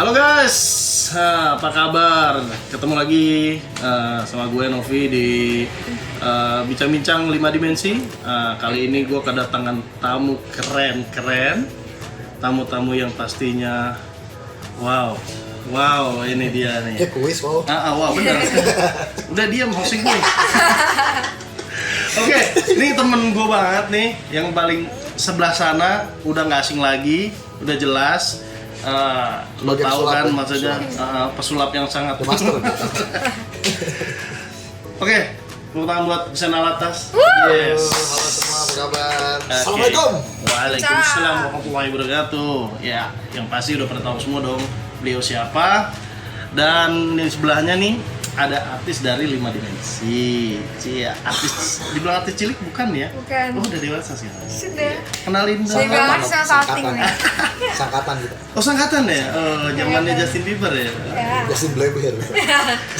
Halo guys, apa kabar? Ketemu lagi sama gue Novi di Bincang-Bincang 5 Dimensi. Kali ini gue kedatangan tamu keren-keren, tamu-tamu yang pastinya wow, ini dia nih. Kuis wow. Wow bener. Udah diam hosting gue. Oke, ini temen gue banget nih, yang paling sebelah sana udah nggak asing lagi, udah jelas. Lo tahu kan ya? Maksudnya pesulap yang sangat master. Oke, tepuk tangan buat Sen Alatas. Yes. Halo semua, apa kabar? Assalamualaikum. Waalaikumsalam warahmatullahi wabarakatuh. Ya, yang pasti udah pada tahu semua dong beliau siapa. Dan di sebelahnya nih ada artis dari 5 Dimensi. Cia, artis dibilang artis cilik bukan ya? Bukan. Oh, udah dewasa sih. Sudah. Kenalin dong. Sangkatan. Sangkatan gitu. Oh, sangkatan ya? Zamannya Justin Bieber ya? Ya. Justin Bieber.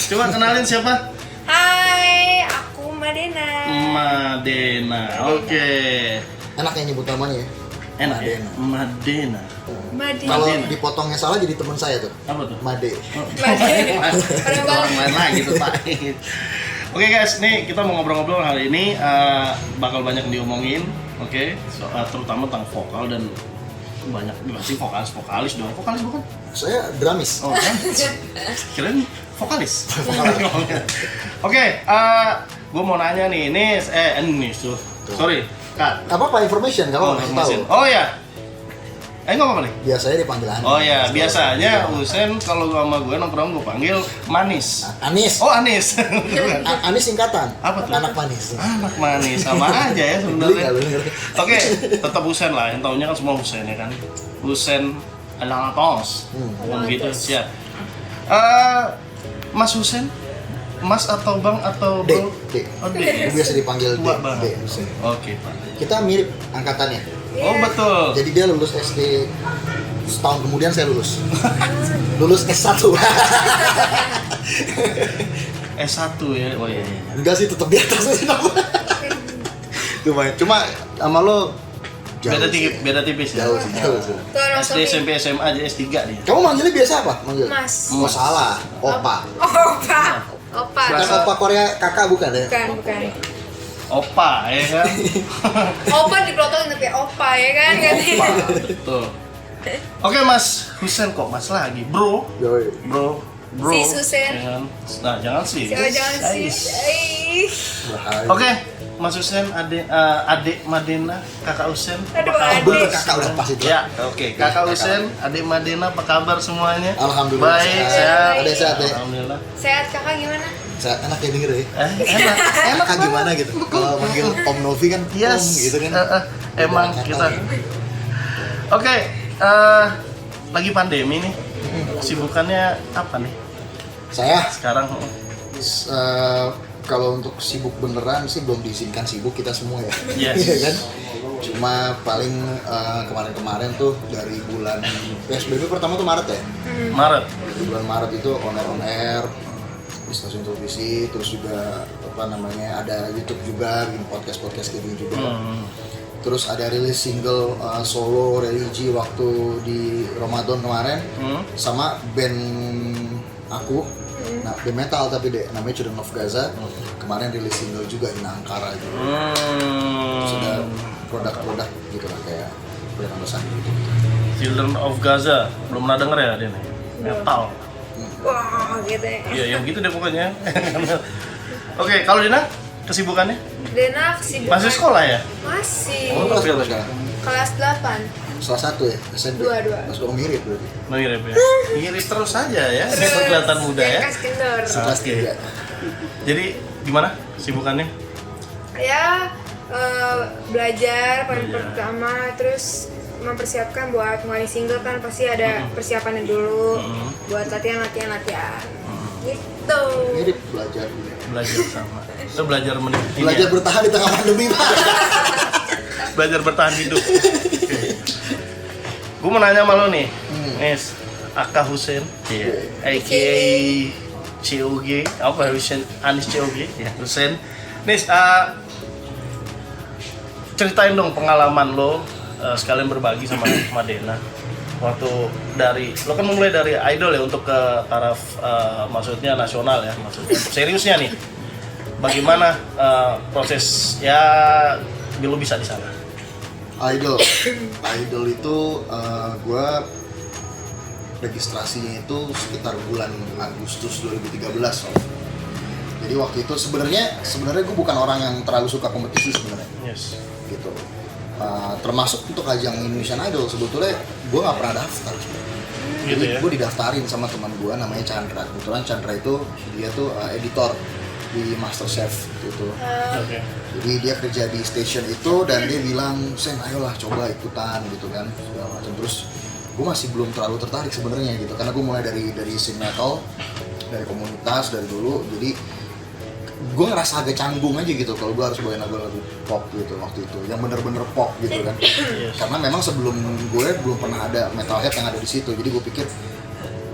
Coba kenalin siapa? Hai, aku Madena. Madena. Oke. Enak ya nyebut namanya ya. Enak ya? Madena. Kalau dipotongnya salah jadi teman saya tuh. Apa tuh? Made. Orang lain lagi tuh Pak. Oke guys, nih kita mau ngobrol-ngobrol hari ini, bakal banyak diomongin, oke? Terutama tentang vokal dan banyak sih vokalis dong. Vokalis bukan? Saya dramis. Oh kan? Kirain vokalis. Oke, gue mau nanya nih, ini tuh. Sorry, Kak. Apa information? Kalau nggak tahu. Oh ya. Nggak apa-apa nih? Biasanya dipanggil Anis. Oh ya, biasanya Husen kalau sama gue nongkrong gue panggil Manis. Anis. Oh, Anis. Anis singkatan. Apa tuh? Anak manis. Anak manis, sama aja ya sebenarnya. Beli. Oke, tetap Husen lah. Yang taunya kan semua Husen ya kan. Husen Alatos. Ngomong gitu, siap. Mas Husen, Mas atau Bang atau Bro? D. Oh, D. Biasa dipanggil D. Tua banget. D. Oke, Pak. Kita mirip angkatannya. Oh, betul. Jadi dia lulus SD, setahun kemudian saya lulus. Lulus S1. S1 ya. Oh iya. Enggak sih, tetap di atas. Cuma sama lo jauh Beda tipis ya. Jauh sih. SD, SMP, SMA aja S3 dia. Kamu manggilnya biasa apa? Manggil? Mas. Oh, salah. Opa. Opa. Bukan opa Korea kakak bukan ya? Bukan. Opa, ya kan? Opa diplototin kayak opa ya kan? Opa, betul. Oke Mas Husen, kok Mas lagi? Bro. Bro. Si Husen. Nah, jangan sih. Jangan sih. Oke, Mas Husen, adik Madena, kakak Husen. Aduh, Bener kakak udah pas itu. Ya, oke. Kakak Husen, adik Madena, apa kabar semuanya? Alhamdulillah. Baik, sehat. Ada sehat ya. Alhamdulillah. Sehat kakak gimana? Saya enak ya denger ya. Enak Kakak gimana gitu? Kalau manggil Om Novi kan Yes. Om gitu kan. Emang Beda kita. angkatan. Oke, lagi pandemi nih. Kesibukannya apa nih Saya sekarang? kalau untuk sibuk beneran sih belum diizinkan sibuk kita semua ya. Yes. Iya kan? Cuma paling kemarin-kemarin tuh dari bulan PSBB pertama tuh Maret ya. Maret. Di bulan Maret itu on air di stasiun televisi, terus juga ada YouTube juga, bikin podcast kayak gitu juga. Terus ada rilis single solo religi waktu di Ramadan kemarin sama band aku. Nah, band metal tapi namanya Children of Gaza. Kemarin rilis single juga di Nangkara gitu. Terus ada produk-produk gitu lah kayak brand ambassador gitu. Children of Gaza, belum pernah denger ya dia nih. Metal. Wah, gitu ya. Iya, yang gitu deh pokoknya. Oke, kalau Dina kesibukannya? Dena kesibukan. Masih sekolah ya? Masih. Oh, kelas berapa sekarang? Kelas 8. Salah satu ya, SMP. Dua. Langsung mirip berarti. Mirip ya. Mirip terus aja ya. Kelihatan muda ya. Kelas kendor. Kelas Oke. 3. Jadi gimana kesibukannya? Ya, belajar paling pertama, terus mempersiapkan buat ngeluarin single kan pasti ada persiapannya dulu buat latihan gitu. Mirip belajar sama. Itu belajar belajar bertahan di tengah pandemi Pak. Belajar bertahan hidup. Gue mau nanya sama lo nih, Nis, Aka Husen, aka COG, apa Husen, Anis COG, ya Husen. Nis, ceritain dong pengalaman lo, sekalian berbagi sama Madena. waktu dari lo kan mulai dari idol ya untuk ke taraf maksudnya nasional ya, maksudnya seriusnya nih. Bagaimana proses ya lo bisa di sana? Idol itu gue registrasinya itu sekitar bulan Agustus 2013. Jadi waktu itu sebenarnya gue bukan orang yang terlalu suka kompetisi sebenarnya. Yes. Gitu. Termasuk untuk ajang Indonesian Idol sebetulnya gue nggak pernah daftar. Gitu Jadi ya? gue didaftarin sama teman gue namanya Chandra. Kebetulan Chandra itu dia tuh editor di MasterChef gitu. Oke. Jadi dia kerja di station itu dan dia bilang, "Sen, ayolah coba ikutan," gitu kan, segala macam. Terus gue masih belum terlalu tertarik sebenarnya gitu, karena gue mulai dari scene metal, dari komunitas dari dulu. Jadi gue ngerasa agak canggung aja gitu kalau gue harus bawain lagu-lagu pop gitu waktu itu, yang bener-bener pop gitu kan. Yes. Karena memang sebelum gue belum pernah ada metalhead yang ada di situ. Jadi gue pikir,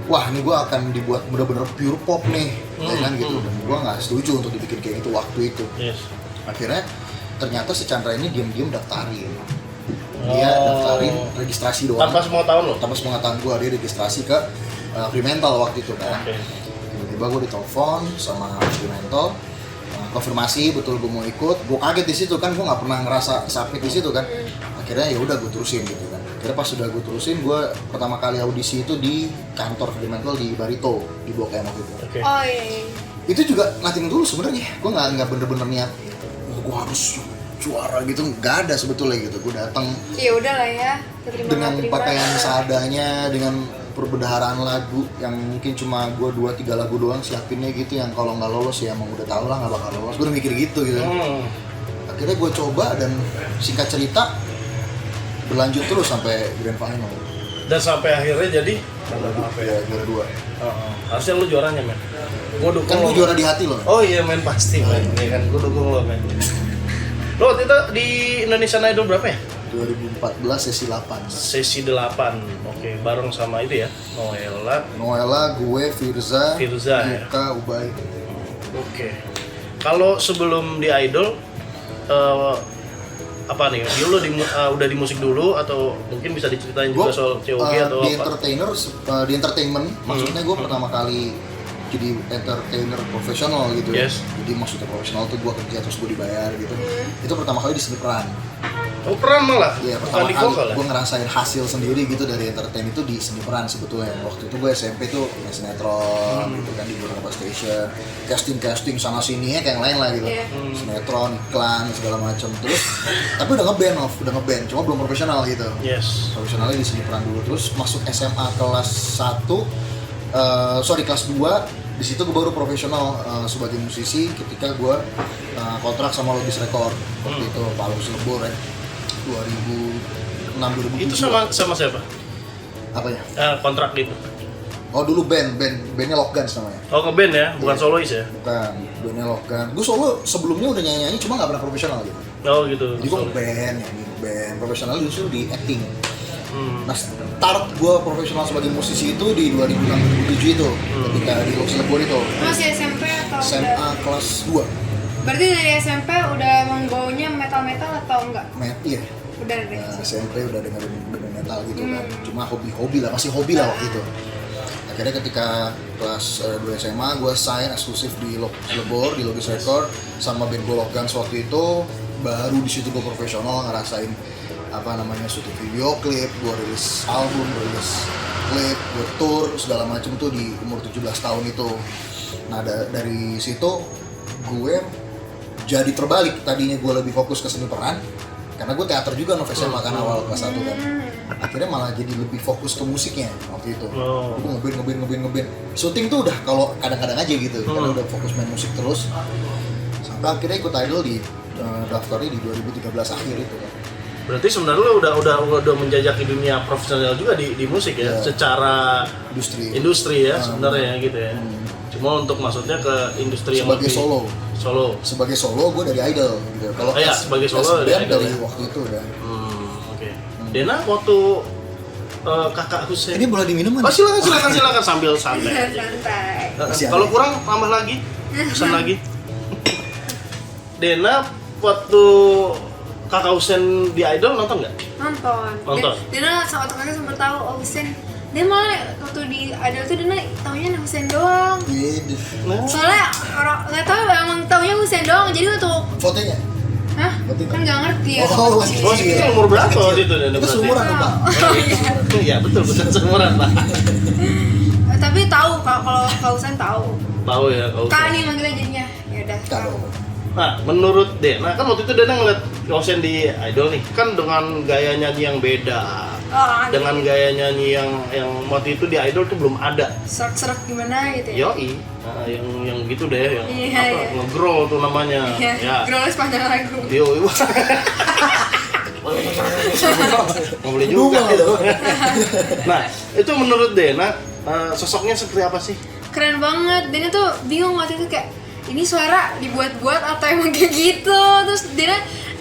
wah ini gue akan dibuat bener-bener pure pop nih, ya kan gitu. Dan gue nggak setuju untuk dibikin kayak gitu waktu itu. Yes. Akhirnya ternyata si Chandra ini diam-diam daftarin. Dia daftarin registrasi doang. Tanpa semua tahun lo? Tanpa sepengetahuan gue, dia registrasi ke Fremantle waktu itu kan. Oke. Tiba-tiba gue ditelepon sama Fremantle, konfirmasi betul gue mau ikut. Gue kaget di situ kan, gue nggak pernah ngerasa sakit di situ kan. Akhirnya ya udah gue terusin gitu kan. Akhirnya pas sudah gue terusin, gue pertama kali audisi itu di kantor Fremantle di Barito di Blok M waktu itu. Oke. Oh iya. Itu juga nothing dulu sebenarnya. Gue nggak bener-bener niat gue harus juara gitu, nggak ada sebetulnya gitu. Gue datang Ya udah lah ya. Keterima dengan nggak terima. pakaian seadanya, dengan perbendaharaan lagu yang mungkin cuma gue 2-3 lagu doang siapinnya gitu, yang kalau nggak lolos ya emang udah tau lah nggak bakal lolos. Gue udah mikir gitu gitu. Akhirnya gue coba dan singkat cerita berlanjut terus sampai grand final. Dan sampai akhirnya jadi Ya juara 2. harusnya lu juaranya men. Gua dukung Kan lo. gue juara di hati loh. Oh iya men, pasti men. Iya kan, gua dukung lo men. Lo waktu itu di Indonesian Idol berapa ya? 2014 sesi 8. Sesi 8. Oke, bareng sama itu ya, Noella, gue, Firza, Firza, ya. Yuka, Ubay. Oke. Kalau sebelum di Idol apa nih? Lo udah di musik dulu atau mungkin bisa diceritain juga soal COG atau di apa? di entertainment, maksudnya gue pertama kali jadi entertainer profesional gitu. Yes. Jadi maksudnya profesional tuh gue kerja terus gue dibayar gitu. Itu pertama kali di seni peran. Oh, peran malah? Iya, Bukan pertama di kali vokal ya? gue ngerasain hasil sendiri gitu dari entertain itu di seni peran sebetulnya. Waktu itu gue SMP tuh main sinetron gitu kan di beberapa station, casting sana sini ya kayak yang lain lah gitu. Iya. Sinetron, iklan segala macam. Terus tapi udah ngeband, cuma belum profesional gitu. Yes. Profesionalnya di seni peran dulu, terus masuk SMA kelas 1 kelas 2, di situ gue baru profesional sebagai musisi ketika gue kontrak sama Logis Record waktu itu Palu Silebor ya 2006-2007. Itu sama siapa? Apanya? Kontrak gitu. Oh dulu bandnya Lockguns namanya. Oh, ngeband ya, bukan Iya. solois ya? Bukan, bandnya Lockguns. Gue solo sebelumnya udah nyanyi cuma nggak pernah profesional gitu. Oh gitu. Jadi gue solois. ngeband profesional justru di acting. Hmm. Nah, start gue profesional sebagai musisi itu di 2006-2007 itu, ketika di Logis Cirebon itu. Masih SMP atau SMA udah? kelas 2. Berarti dari SMP udah mengbaunya metal-metal atau enggak? Iya. Udah deh. SMP udah dengerin metal gitu kan. Cuma hobi-hobi lah, masih hobi lah waktu itu. Akhirnya ketika kelas 2 SMA gue sign eksklusif di Cirebon, di Logis Record sama band gue Lockguns waktu itu. Baru di situ gue profesional ngerasain syuting video klip, gue rilis album, rilis klip, gue tour segala macem tuh di umur 17 tahun itu. Nah dari situ gue jadi terbalik, tadinya gue lebih fokus ke seni peran karena gue teater juga Nov SMA kan awal kelas 1 kan. Akhirnya malah jadi lebih fokus ke musiknya waktu itu. Gue ngeband. Syuting tuh udah kalau kadang-kadang aja gitu, karena udah fokus main musik terus. Sampai akhirnya ikut Idol di daftarnya di 2013 akhir itu kan. Berarti sebenarnya lo udah menjajaki dunia profesional juga di musik ya, Iya. secara industri ya sebenarnya gitu ya. Cuma untuk maksudnya ke industri yang sebagai lebih solo. Sebagai solo gue dari Idol gitu. Kalau Iya, sebagai solo dari Idol dari ya. waktu itu udah. Oke. Dena waktu kakak Hussein. Ini boleh diminum Oh, kan? silakan sambil santai aja. Santai. Masih Kalau ada. kurang tambah lagi, pesan lagi. Dena waktu Kakak Usen di Idol nonton nggak? Nonton. Dina sama temennya sempat tahu Hussein. Dia malah waktu di Idol tuh Dina taunya Hussein doang. Iya. Soalnya orang nggak tahu emang taunya Hussein doang. Jadi untuk Fotonya? hah? Kan nggak ngerti ya. Oh, Oh, itu umur berapa waktu itu? Itu seumuran tuh, Pak. Iya betul, seumuran Pak. Tapi tahu kalau Kak Hussein tahu. Tahu ya Kak Usen. Kak nih manggilnya jadinya. Ya udah. Tahu. Nah, menurut Dena kan waktu itu Dena ngeliat Kak Usen di Idol nih, kan dengan gaya nyanyi yang beda, dengan gaya nyanyi yang waktu itu di Idol tuh belum ada. Serak-serak gimana gitu ya? Yoi, nah, yang gitu deh, yang Iya, apa, iya. nge-growl tuh namanya. Iya. Ya. Growl sepanjang lagu. Yoi. Nggak boleh juga itu. Nah, itu menurut Dena sosoknya seperti apa sih? Keren banget. Dina tuh bingung waktu itu kayak ini suara dibuat-buat atau emang kayak gitu. Terus Dina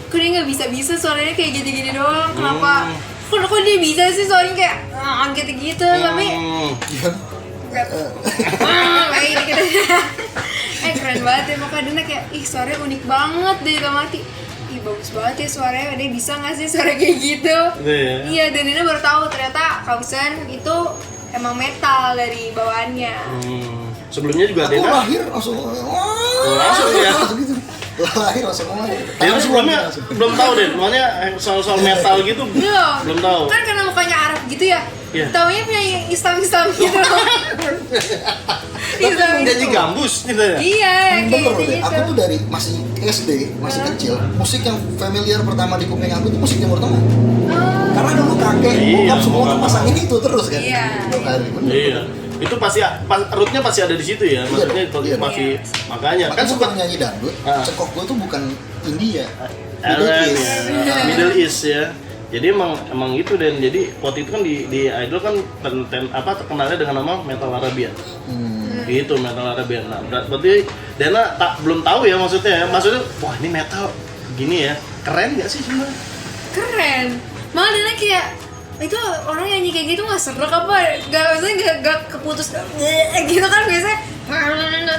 kok dia nggak bisa suaranya kayak gini-gini doang. Kenapa? Kok dia bisa sih suaranya kayak gitu-gitu. Tapi kayak gitu. Keren banget ya. Makanya Dina kayak ih suaranya unik banget deh dalam hati. Ih bagus banget ya suaranya. Dia bisa nggak sih suara kayak gitu? Iya. Dan Dina baru tahu ternyata Kak Hussein itu emang metal dari bawaannya. Sebelumnya juga Aku Dena lahir langsung. langsung ya. Gitu. Lahir langsung. Dena sebelumnya belum tahu deh, makanya soal metal gitu belum tahu. Kan karena mukanya Arab gitu ya. Iya. Taunya punya Islam gitu. Tapi menjadi gambus gitu ya. Iya, kayak Bener gitu. deh, aku tuh dari masih SD, masih kecil, musik yang familiar pertama di kuping aku tuh musik Timur Tengah. Karena dulu kakek, Iya, bokap semua kan bokap. pasangin itu terus kan. Iya. Tiap hari, bener. Iya. Itu pasti rootnya pasti ada di situ ya. Maksudnya Iya. masih makanya kan Kan sempat suka nyanyi dangdut, cekok gue tuh bukan India, Aaron East. ya, Middle East ya. Jadi emang itu dan jadi waktu itu kan di Idol kan terkenalnya dengan nama Metal Arabian. Itu Metal Arabian. Nah, berarti Dena belum tahu ya maksudnya. Maksudnya wah ini metal gini ya. Keren nggak sih sebenarnya? Keren. Malah Dina kayak itu orang nyanyi kayak gitu nggak serak apa? Maksudnya nggak keputus gitu kan biasanya.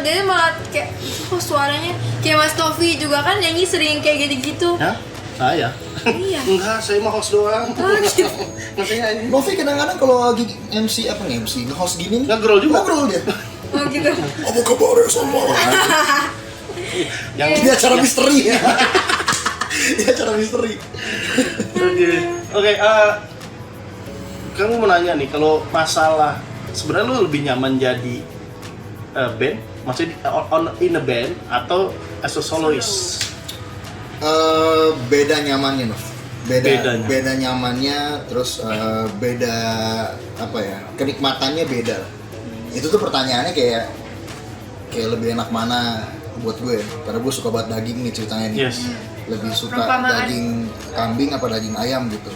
Dia malah kayak kok suaranya kayak Mas Tofi juga kan nyanyi sering kayak gitu-gitu. Ya? Saya? Iya. Enggak, saya mah host doang. Oh, gitu. Maksudnya ini Novi kadang-kadang kalau lagi MC nge-host gini nih, nge-growl juga. nge-growl dia. Oh gitu. Apa kabar ya semua? Yang Dia acara misteri ya. Dia acara misteri. Oke, kamu mau nanya nih kalau masalah sebenarnya lu lebih nyaman jadi band, maksudnya in a band atau as a soloist? Beda nyamannya, Nov. Bedanya. Beda nyamannya, terus beda apa ya? Kenikmatannya beda. Itu tuh pertanyaannya kayak lebih enak mana buat gue? Karena gue suka banget daging nih ceritanya nih. Yes. Lebih suka Perumpamaan. daging kambing apa daging ayam gitu.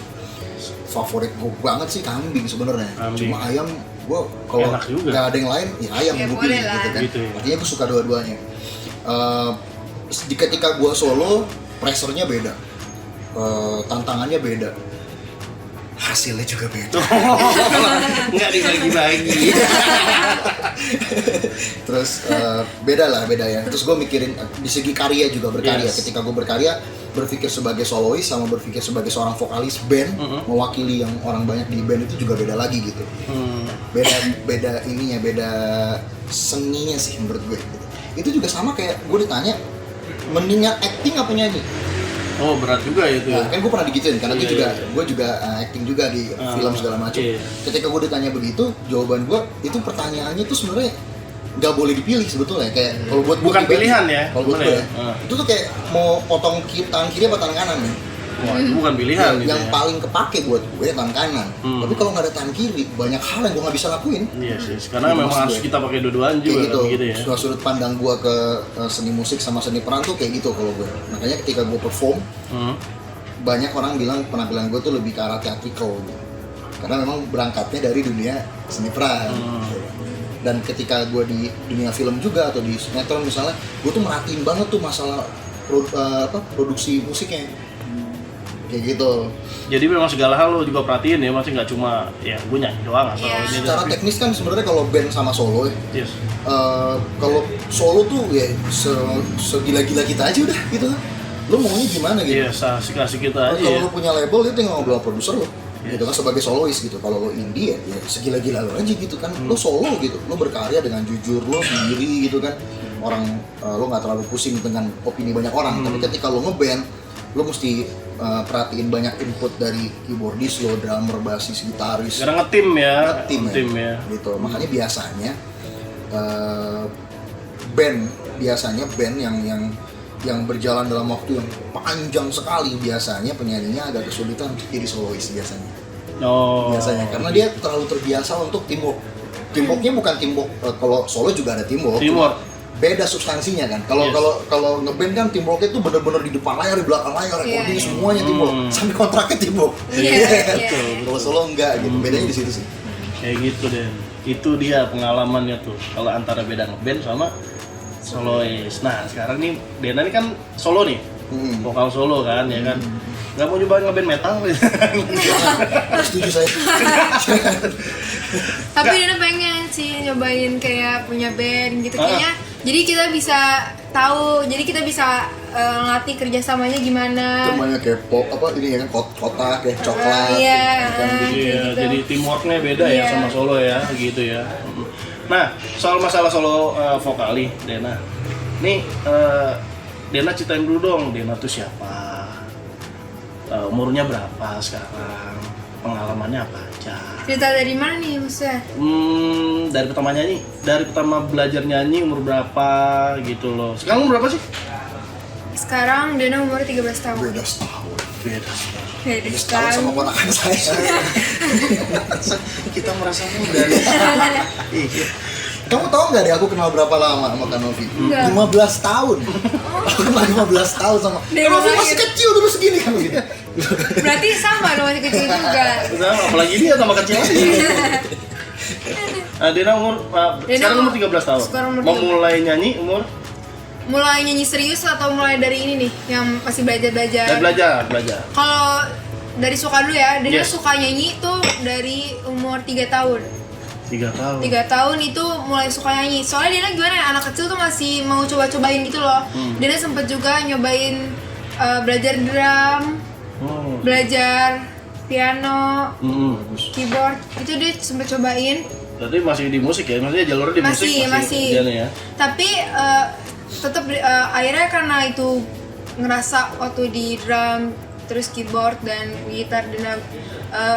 Favorit gue banget sih kambing sebenarnya. Kambing. Cuma ayam gue kalau Enak juga. nggak ada yang lain ya ayam Ya, gue boleh pilih lah. gitu kan. Gitu ya. Artinya gue suka dua-duanya. Ketika gue solo, pressure-nya beda, tantangannya beda, hasilnya juga beda. Nggak dibagi-bagi. Terus beda ya. Terus gue mikirin di segi karya juga berkarya. Yes. Ketika gue berkarya, berpikir sebagai solois sama berpikir sebagai seorang vokalis band, mewakili yang orang banyak di band itu juga beda lagi gitu. Beda ininya, beda seninya sih menurut gue. Gitu. Itu juga sama kayak gue ditanya, mendingan acting apa nyanyi? Oh berat juga itu ya. Nah, kan gue pernah digituin karena Iya. gue juga acting juga di film segala macam. Iya. Ketika gue ditanya begitu, jawaban gue itu pertanyaannya tuh sebenarnya nggak boleh dipilih sebetulnya. Kayak kalau buat gue Bukan pribadi, pilihan ya, Kalau buat sebenarnya gue, ya. itu tuh kayak mau potong tangan kiri apa tangan kanan nih. Wah, itu bukan pilihan gitu yang ya. paling kepake buat gue tangan kanan. Tapi kalau nggak ada tangan kiri, banyak hal yang gue nggak bisa lakuin. Iya sih, karena memang harus kita pakai dua-duaan juga Kayak gitu, kan gitu ya. sudut pandang gue ke seni musik sama seni peran tuh kayak gitu kalau gue. Makanya ketika gue perform, banyak orang bilang penampilan gue tuh lebih ke arah theatrical gitu. Karena memang berangkatnya dari dunia seni peran. Dan ketika gue di dunia film juga atau di sinetron misalnya, gue tuh merhatiin banget tuh masalah produksi musiknya. Kayak gitu. Jadi memang segala hal lo juga perhatiin ya, maksudnya nggak cuma ya gue nyanyi doang atau Iya. ini Secara teknis kan sebenarnya kalau band sama solo ya, Yes. kalau solo tuh ya segila-gila kita aja udah gitu kan. Lo lu maunya gimana gitu. Iya, kasih kita aja. Kalau Ya. lu punya label itu tinggal ngobrol sama produser lu. Gitu kan sebagai solois gitu. Kalau lu indie ya segila-gila lu aja gitu kan. Lu solo gitu. Lu berkarya dengan jujur lu sendiri gitu kan. Orang lu nggak terlalu pusing dengan opini banyak orang. Tapi ketika lu ngeband, lu mesti perhatiin banyak input dari keyboardis lo, drummer, bassis, gitaris. Sekarang ngetim ya. Tim ya. Gitu. Makanya biasanya band yang berjalan dalam waktu yang panjang sekali biasanya penyanyinya agak kesulitan untuk jadi solois biasanya. Biasanya karena dia terlalu terbiasa untuk teamwork. Teamworknya bukan teamwork kalau solo juga ada teamwork. Beda substansinya kan. Kalau ngeband kan teamworknya tuh bener-bener di depan layar, di belakang layar, recording semuanya teamwork. Sampai kontraknya teamwork. Kalau solo enggak gitu. Bedanya di situ sih. Kayak gitu deh. Itu dia pengalamannya tuh. Kalau antara beda ngeband sama solois. Nah sekarang nih Dena ini kan solo nih, vokal solo kan ya kan. Nggak mau coba ngeband metal? Setuju saya. Tapi Dena pengen sih nyobain kayak punya band gitu kayaknya. Jadi kita bisa tahu, jadi kita bisa ngelatih kerjasamanya gimana. Namanya kayak pop apa ini ya kan kotak kayak coklat. Iya. Iya, jadi teamworknya beda ya sama solo ya, gitu ya. Nah, soal masalah solo vokal nih, Dena. Nih, Dena ceritain dulu dong, Dena tuh siapa? Umurnya berapa sekarang? Pengalamannya apa aja? Cerita dari mana nih maksudnya? Dari pertama nyanyi, dari pertama belajar nyanyi umur berapa gitu loh. Sekarang umur berapa sih? Sekarang Dena umur 13 tahun. Beda setahun. Beda Setahun sama ponakan saya. Kita merasa muda nih. Iya. Kamu tahu nggak deh aku kenal berapa lama sama Kanovi? Enggak. 15 tahun. Aku kenal 15 tahun sama Kanovi masih kecil dulu segini kan gitu. Berarti sama lo masih kecil juga. Sama, apalagi dia sama kecil aja. Dena umur sekarang umur 13 tahun. Sekarang umur Mau mulai nyanyi umur? Mulai nyanyi serius atau mulai dari ini nih yang masih belajar-belajar? Belajar. Kalau dari suka dulu ya, Dena Yes. suka nyanyi itu dari umur 3 tahun. 3 tahun. 3 tahun itu mulai suka nyanyi. Soalnya Dena gimana ya, anak kecil tuh masih mau coba-cobain gitu loh. Dena sempet juga nyobain belajar drum, belajar piano, keyboard. Itu dia sempet cobain. Berarti masih di musik ya? Maksudnya jalurnya di musik Masih. ya? Tapi tetap akhirnya karena itu ngerasa waktu di drum terus keyboard dan gitar Dena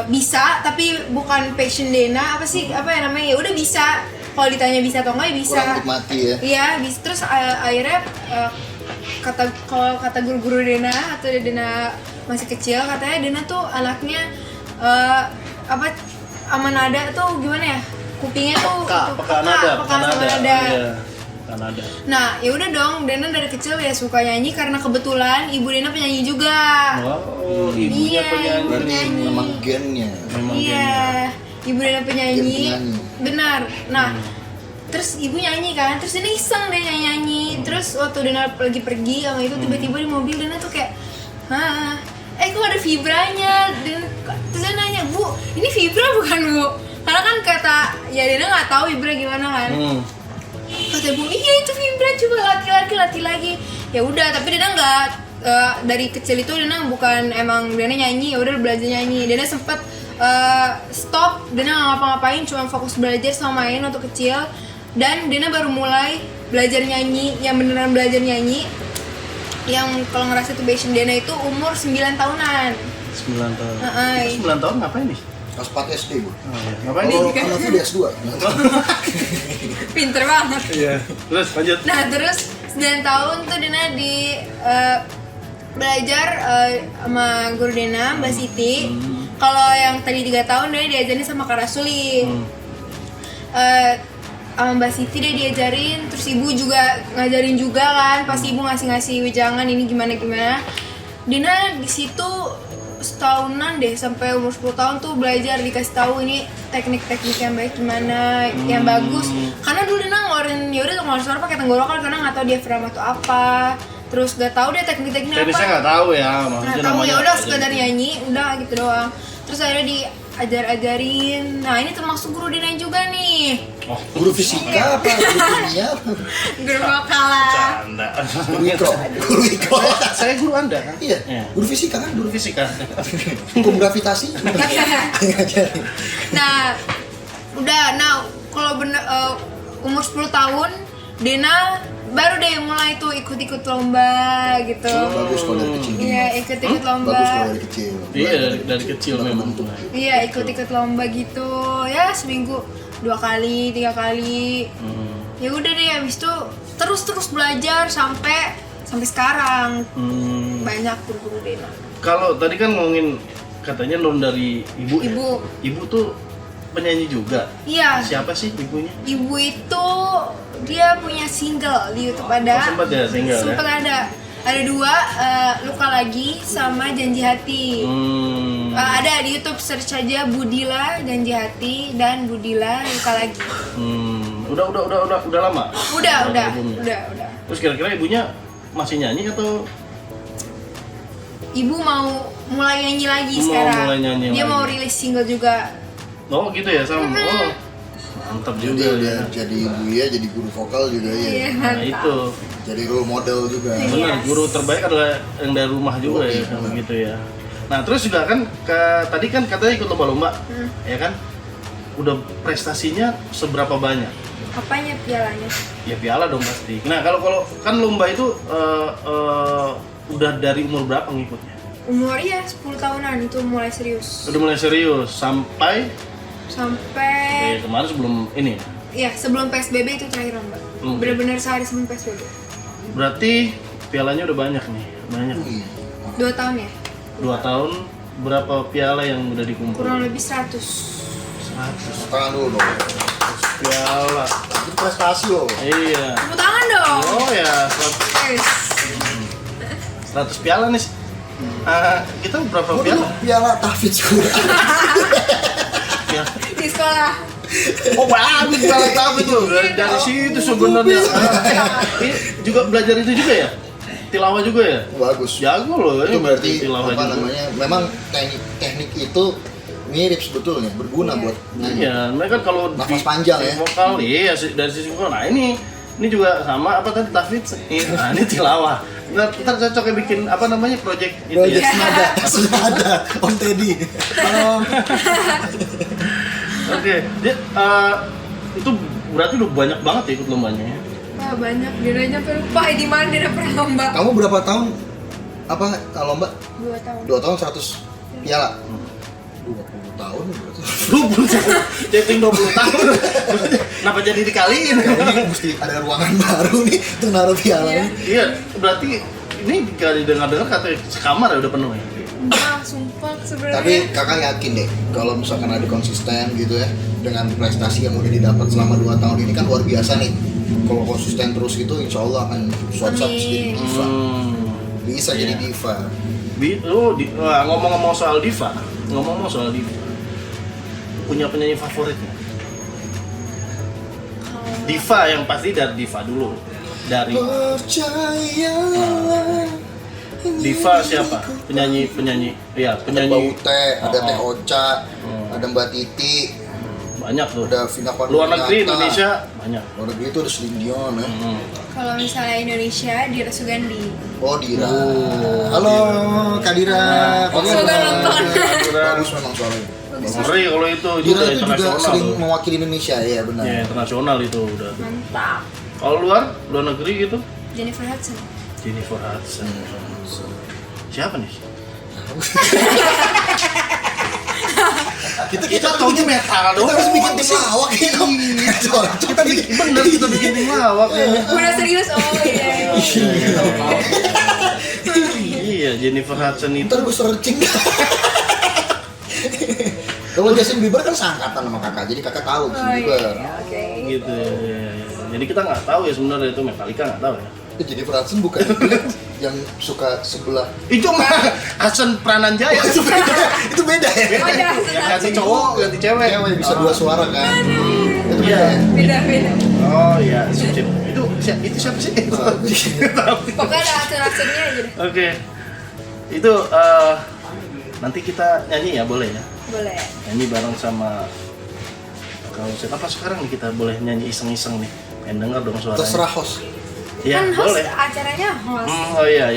bisa, tapi bukan passion Dena. Apa ya namanya, ya udah bisa. Kalau ditanya bisa atau enggak ya bisa. Kurang nikmati ya. Iya bisa. Terus akhirnya kalau kata guru-guru Dena atau Dena masih kecil, katanya Dena tuh anaknya sama nada tuh gimana ya, kupingnya tuh peka sama nada. Iya. Kanada. Nah, ya udah dong, Dena dari kecil ya suka nyanyi karena kebetulan ibu Dena penyanyi juga. Wow, ibunya Iya, penyanyi. Memang gennya. Iya, ibu Dena penyanyi. Gen penyanyi. Benar. Nah, terus ibu nyanyi kan, terus Dena iseng deh nyanyi. Terus waktu Dena lagi pergi sama itu tiba-tiba di mobil Dena tuh kayak, kok ada vibranya? Terus Dena nanya, "Bu, ini vibra bukan, Bu?" Karena kan kata, ya Dena nggak tahu vibra gimana kan. Kata Bu, iya itu vibra, coba latih lagi. Ya udah, tapi Dena nggak dari kecil itu Dena bukan emang Dena nyanyi, ya udah belajar nyanyi. Dena sempet stop, Dena nggak ngapa-ngapain, cuma fokus belajar sama main waktu kecil. Dan Dena baru mulai belajar nyanyi, yang beneran belajar nyanyi, yang kalau ngerasa itu passion Dena itu umur 9 tahunan. 9 tahun. 9 tahun ngapain nih? Kelas 4 SD Bu. Ngapain nih? Kalau Kanovi udah S2. Pinter banget. Iya. Terus lanjut. Nah terus 9 tahun tuh Dena di belajar sama guru Dena, Mbak Siti. Kalau yang tadi 3 tahun Dena diajarin sama Kak Rasuli. Sama Mbak Siti dia diajarin, terus ibu juga ngajarin juga kan. Pas ibu ngasih wejangan ini gimana. Dena di situ setahunan deh, sampai umur 10 tahun tuh belajar, dikasih tahu ini teknik-teknik yang baik gimana, yang bagus. Karena dulu Dena ngeluarin suara pakai tenggorokan karena nggak tahu diafragma itu apa. Terus gak tahu deh teknik-tekniknya apa. Teknisnya nggak tahu ya, Nggak tahu, ya udah sekedar nyanyi, udah gitu doang. Terus akhirnya ajar-ajarin. Nah ini termasuk guru Dina juga nih. Oh, Guru fisika apa? Guru kimia apa? Guru vokal lah. canda. Guru mikro? Guru mikro? Saya guru Anda kan? Iya, Iya. guru fisika kan? Guru fisika. Hukum gravitasi? Ngajarin. Nah, udah. Nah, kalau bener umur 10 tahun, Dena baru deh mulai tuh ikut-ikut lomba gitu. Bagus kalau dari kecil. Iya, ikut-ikut lomba. Bagus kalau dari kecil. Iya, dari kecil memang tuh. Iya, ikut-ikut lomba gitu. Ya, seminggu 2 kali, 3 kali. Ya udah deh, habis itu terus belajar sampai sekarang. Banyak guru-guru Dena. Kalau tadi kan ngomongin katanya non dari ibu. Ya? Ibu. Ibu tuh penyanyi juga. Iya. Siapa sih ibunya? Ibu itu dia punya single di YouTube ada. Oh, sempat ya single Sempat ya? ada 2, Luka Lagi sama Janji Hati. Ada di YouTube, search aja Budila Janji Hati dan Budila Luka Lagi. Udah lama. Udah. Albumnya? Terus kira-kira ibunya masih nyanyi atau Ibu mau mulai nyanyi lagi Mau sekarang. mulai nyanyi Dia lagi. mau rilis single juga. oh gitu ya sama? Oh, mantap Jadi juga udah ya. jadi ibu ya, jadi guru vokal juga Iya, ya. Nah mantap. itu Jadi role model juga. benar, guru terbaik adalah yang dari rumah juga ya, Benar. gitu ya. Nah terus juga kan tadi kan katanya ikut lomba-lomba, ya kan? Udah prestasinya seberapa banyak? Apanya pialanya? Ya piala dong pasti. Nah kalau kan lomba itu udah dari umur berapa ngikutnya? Umur ya 10 tahunan itu mulai serius. Udah mulai serius sampai Sampai kemarin sebelum ini. ya sebelum PSBB itu terakhir lomba. Oke. Bener-bener sehari sebelum PSBB. Berarti pialanya udah banyak nih, banyak. Wih, 2 tahun ya? 2 tahun berapa piala yang udah dikumpul? Kurang lebih 100. 100 tangan dulu dong. piala. Itu prestasi loh. Iya. Tepuk tangan dong. Oh ya, Yes. 100 piala nih. Kita berapa Gue piala? dulu piala tahfidz Quran. Ya. Di sekolah. Oh bagus piala tapi tuh dari situ sebenarnya. Ini juga belajar itu juga ya? Tilawah juga ya? Bagus. Jago loh. Itu ini berarti tilawah apa juga. namanya? Memang teknik itu mirip sebetulnya, berguna Iya. buat nyanyi. Iya, mereka kalau Nafas panjang ya. vokal, iya dari sisi vokal. Nah ini juga sama apa tadi tahfidz. Nah ini tilawah. Ntar cocoknya bikin apa namanya project itu Project ya. senada, senada, Om Teddy. Halo. Oke, dia itu berarti udah banyak banget ya ikut lombanya ya. Wah banyak, dia nyampe lupa di mana dia pernah lomba. Kamu berapa tahun apa lomba? 2 tahun. 2 tahun 100 piala. 20 tahun berarti. 20 tahun, dating 20 tahun. Kenapa jadi dikaliin? Ini mesti ada ruangan baru nih untuk naruh piala Iya. nih. Iya, berarti ini kali dengar-dengar kata sekamar ya udah penuh ya. Wah, sumpah sebenarnya. Tapi kakak yakin deh kalau misalkan ada konsisten gitu ya dengan prestasi yang udah didapat selama 2 tahun ini kan luar biasa nih. Kalau konsisten terus gitu insya Allah akan suatu saat bisa jadi diva. Bisa jadi diva. Ngomong-ngomong soal diva, punya penyanyi favoritnya? Diva yang pasti dari diva dulu. Dari Percaya. diva siapa? Penyanyi. Iya, Ada penyanyi. Mbak Ute, ada Teh Oh. Ocha, ada Mbak Titi, Banyak tuh. ada Vina Panduwinata. Luar negeri Indonesia banyak. Luar negeri itu ada Celine Dion ya. Kalau misalnya Indonesia, Dira Sugandi. Oh Dira. Oh, Halo Kak Dira. Apa Semoga kabar? nonton. Bagus memang suaranya. Ngeri kalau itu Dira udah itu juga internasional sering tuh. mewakili Indonesia ya benar. Ya, internasional itu udah. Mantap. Kalau luar negeri gitu, Jennifer Hudson. Jennifer Hudson. Siapa nih? kita taunya metal Kita dong. harus bikin tim lawak gitu. Kita bikin bener kita bikin tim lawak ya. Udah serius? Oh iya. Iya, Jennifer Hudson itu. Ntar gue searching. Kalau Justin Bieber kan seangkatan sama kakak, jadi kakak tahu Justin Oh Bieber. iya. Oke. Gitu. Ya. Jadi kita nggak tahu ya sebenarnya itu Metallica nggak tahu ya. Itu Jennifer Hudson bukan yang suka sebelah. Itu mah Hudson Prananjaya. Itu beda ya. Oh, ada. Ganti cowok, ganti cewek. Cewek bisa 2 suara kan. Itu beda. Iya. Ya? Beda. Oh iya, itu siapa sih? Pokoknya ada aksen-aksennya aja deh. Oke. Itu nanti kita nyanyi ya, boleh ya? Boleh. Nyanyi bareng sama kalau apa sekarang nih kita boleh nyanyi iseng-iseng nih. Pengen denger dong suaranya. Terserah host. Iya, Kan host boleh. acaranya host. Oh iya.